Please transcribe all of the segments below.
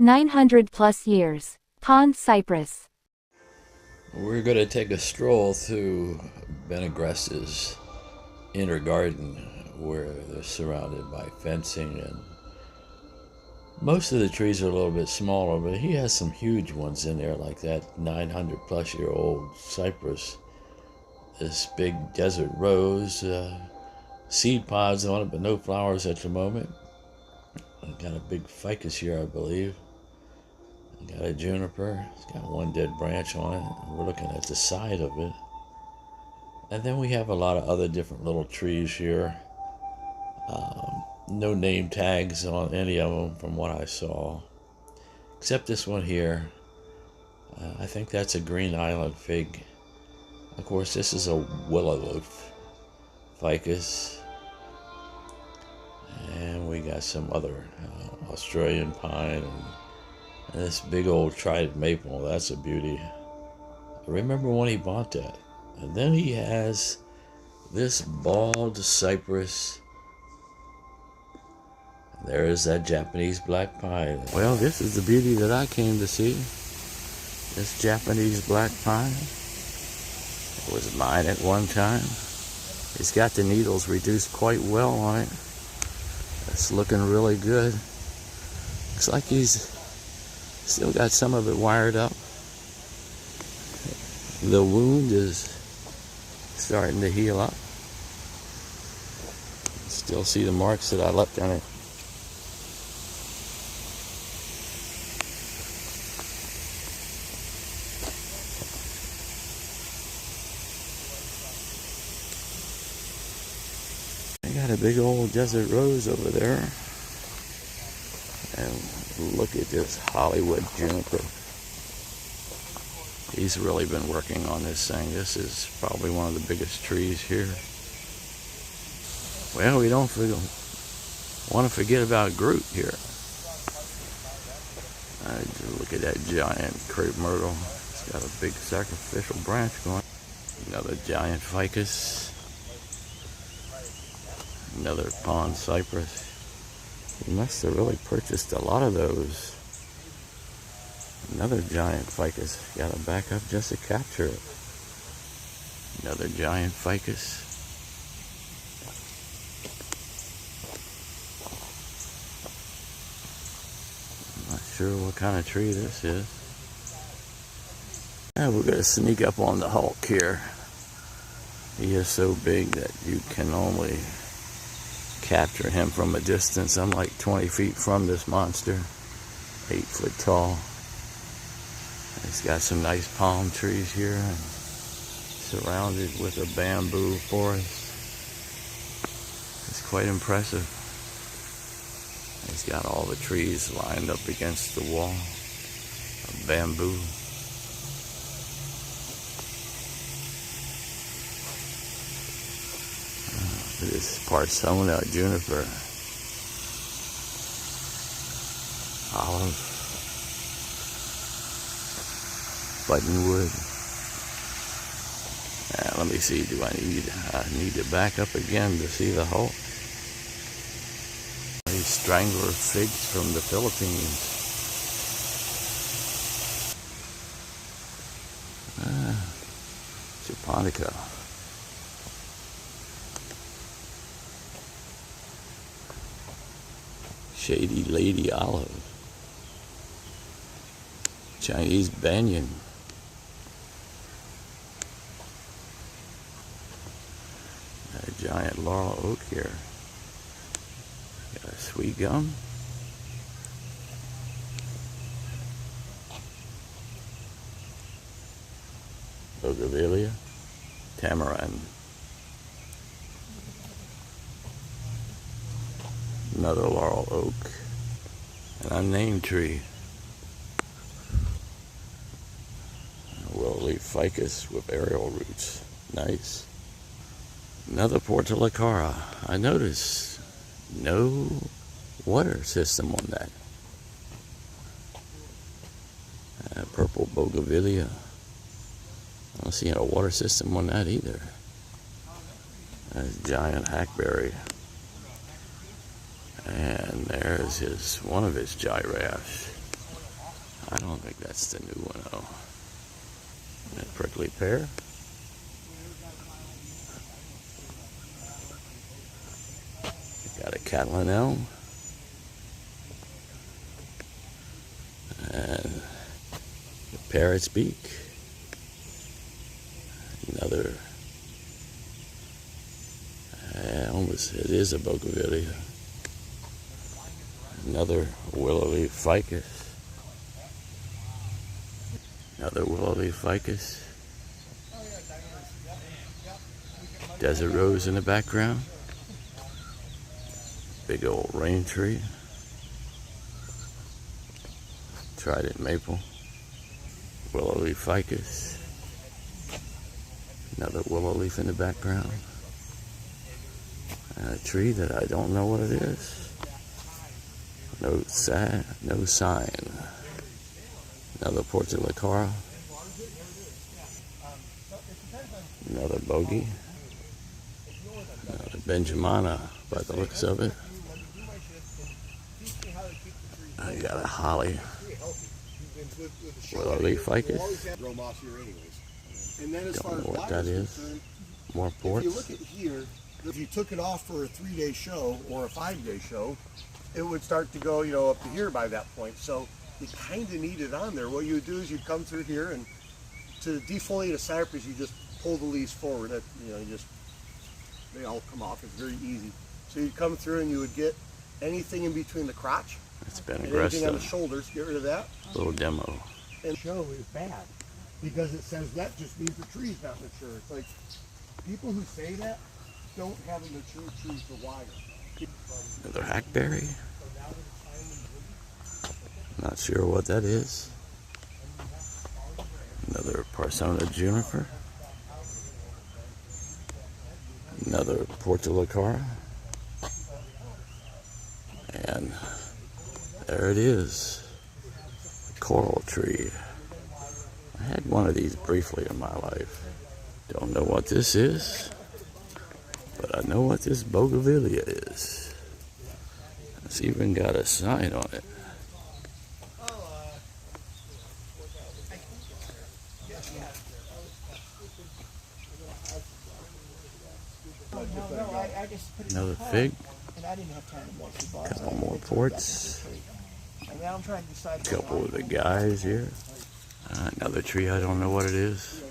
900 plus years. Pond cypress. We're going to take a stroll through Ben Agresta's inner garden where they're surrounded by fencing, and most of the trees are a little bit smaller, but he has some huge ones in there, like that 900 plus year old cypress, this big desert rose, seed pods on it but no flowers at the moment. Got a big ficus here, I believe. Got a juniper. It's got one dead branch on it. We're looking at the side of it. And then we have a lot of other different little trees here. No name tags on any of them from what I saw. Except this one here. I think that's a green island fig. Of course, this is a willow leaf ficus. And we got some other Australian pine and this big old trident maple. That's a beauty. I remember when he bought that. And then he has this bald cypress. There is that Japanese black pine. Well, this is the beauty that I came to see. This Japanese black pine. It was mine at one time. It's got the needles reduced quite well on it. It's looking really good. Looks like he's still got some of it wired up. The wound is starting to heal up. Still see the marks that I left on it. I got a big old desert rose over there. And look at this Hollywood juniper. He's really been working on this thing. This is probably one of the biggest trees here. Well, we don't want to forget about Groot here. Look at that giant crepe myrtle. It's got a big sacrificial branch going. Another giant ficus. Another pond cypress. He must have really purchased a lot of those. Another giant ficus. Got to back up just to capture it. Another giant ficus. I'm not sure what kind of tree this is. Now we're going to sneak up on the Hulk here. He is so big that you can only capture him from a distance. I'm like 20 feet from this monster. 8 foot tall. He's got some nice palm trees here and surrounded with a bamboo forest. It's quite impressive. He's got all the trees lined up against the wall of bamboo. This Parsona juniper, olive, buttonwood. Let me see. Do I need to back up again to see the Hulk? These strangler figs from the Philippines. Japonica. Shady Lady Olive. Chinese banyan. Got a giant laurel oak here. Got a sweet gum. Bougainvillea. Tamarind. Another laurel oak. An unnamed tree. A willow-leaf ficus with aerial roots. Nice. Another portulacara. I noticed no water system on that. Purple bougainvillea. I don't see a water system on that either. That's giant hackberry. And there's one of his giraffes. I don't think that's the new one, though. That prickly pear. Got a Catalan elm. And the parrot's beak. Another, it is a bougainvillea. Another willow leaf ficus. Another willow leaf ficus. Desert rose in the background. Big old rain tree. Trident maple. Willow leaf ficus. Another willow leaf in the background. And a tree that I don't know what it is. No sign. Another portulacara. Another bogey. Another benjamina by the looks of it. I got a holly. Willow leaf ficus. Don't know what that is. More ports. If you look at here, if you took it off for a 3-day show or a 5-day show, it would start to go, up to here by that point. So you kind of need it on there. What you would do is you'd come through here, and to defoliate a cypress, you just pull the leaves forward. They all come off. It's very easy. So you'd come through and you would get anything in between the crotch. It's been and anything on the aggressive. shoulders. Get rid of that. Little demo. And show is bad because it says that just means the tree's not mature. It's like people who say that don't have a mature tree for wire. Another hackberry. Not sure what that is. Another Parsona juniper. Another portulacara. And there it is. A coral tree. I had one of these briefly in my life. Don't know what this is, but I know what this bougainvillea is. It's even got a sign on it. Another fig. A couple more ports. A couple of the guys here. Another tree, I don't know what it is.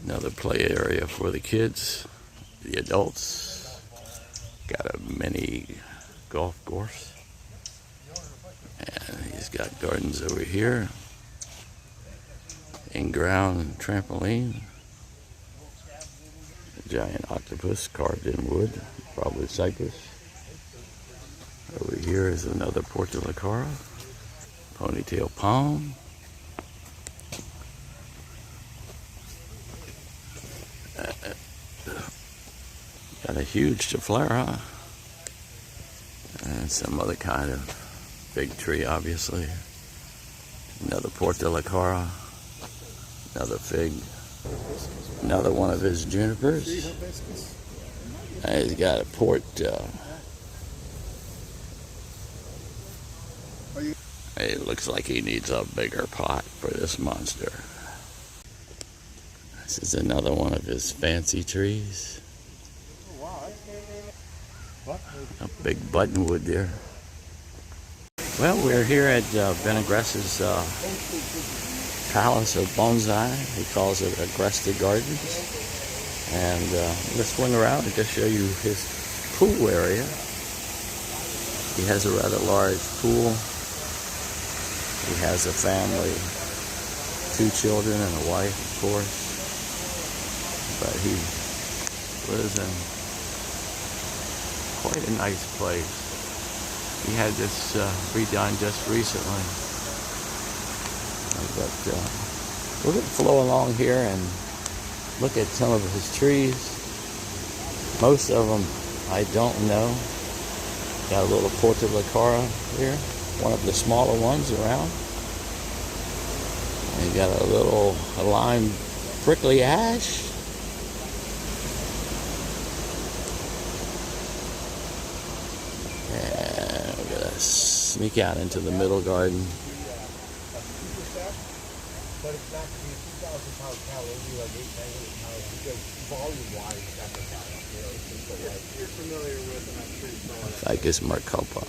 Another play area for the kids, the adults. Got a mini golf course. And he's got gardens over here. In-ground trampoline. A giant octopus carved in wood, probably cypress. Over here is another portulacara. Ponytail palm. Got a huge Chiflera and some other kind of big tree, obviously. Another portulacara, another fig, another one of his junipers. And he's got a port. It looks like he needs a bigger pot for this monster. This is another one of his fancy trees. A big buttonwood there. Well, we're here at Ben Agresta's Palace of Bonsai. He calls it Agresta Gardens. And let's swing around and just show you his pool area. He has a rather large pool. He has a family, 2 children and a wife, of course. But he lives in quite a nice place. He had this redone just recently. But we're going to flow along here and look at some of his trees. Most of them I don't know. Got a little portulacara here, one of the smaller ones around. And you got a little lime prickly ash. And we're gonna sneak out into the middle garden. but it's not going to be a 2,000 pound cattle. It'll be like 800, 900 pounds because volume wise, that's a cattle. You know, it's just so light. You're familiar with, and I'm sure you saw it. Ficus marcopa.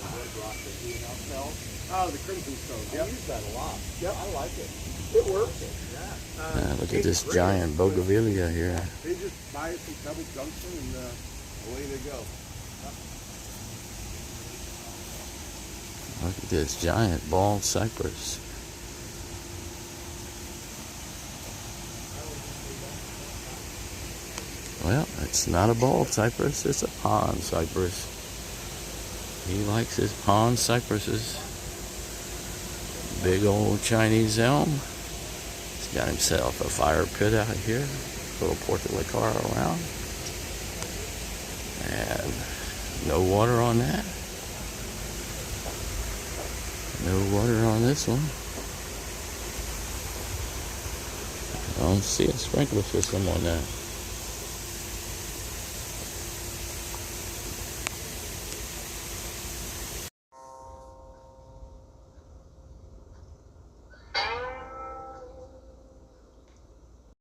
Oh, the crimson stone. Yep. I use that a lot. Yep, I like it. It works. Yeah. Look at this giant bougainvillea here. They just buy it from Pebble Junction and away they go. Look at this giant bald cypress. Well, it's not a bald cypress, it's a pond cypress. He likes his pond cypresses. Big old Chinese elm. He's got himself a fire pit out here. Little portulacar around. And no water on that. No water on this one. I don't see a sprinkler system on that.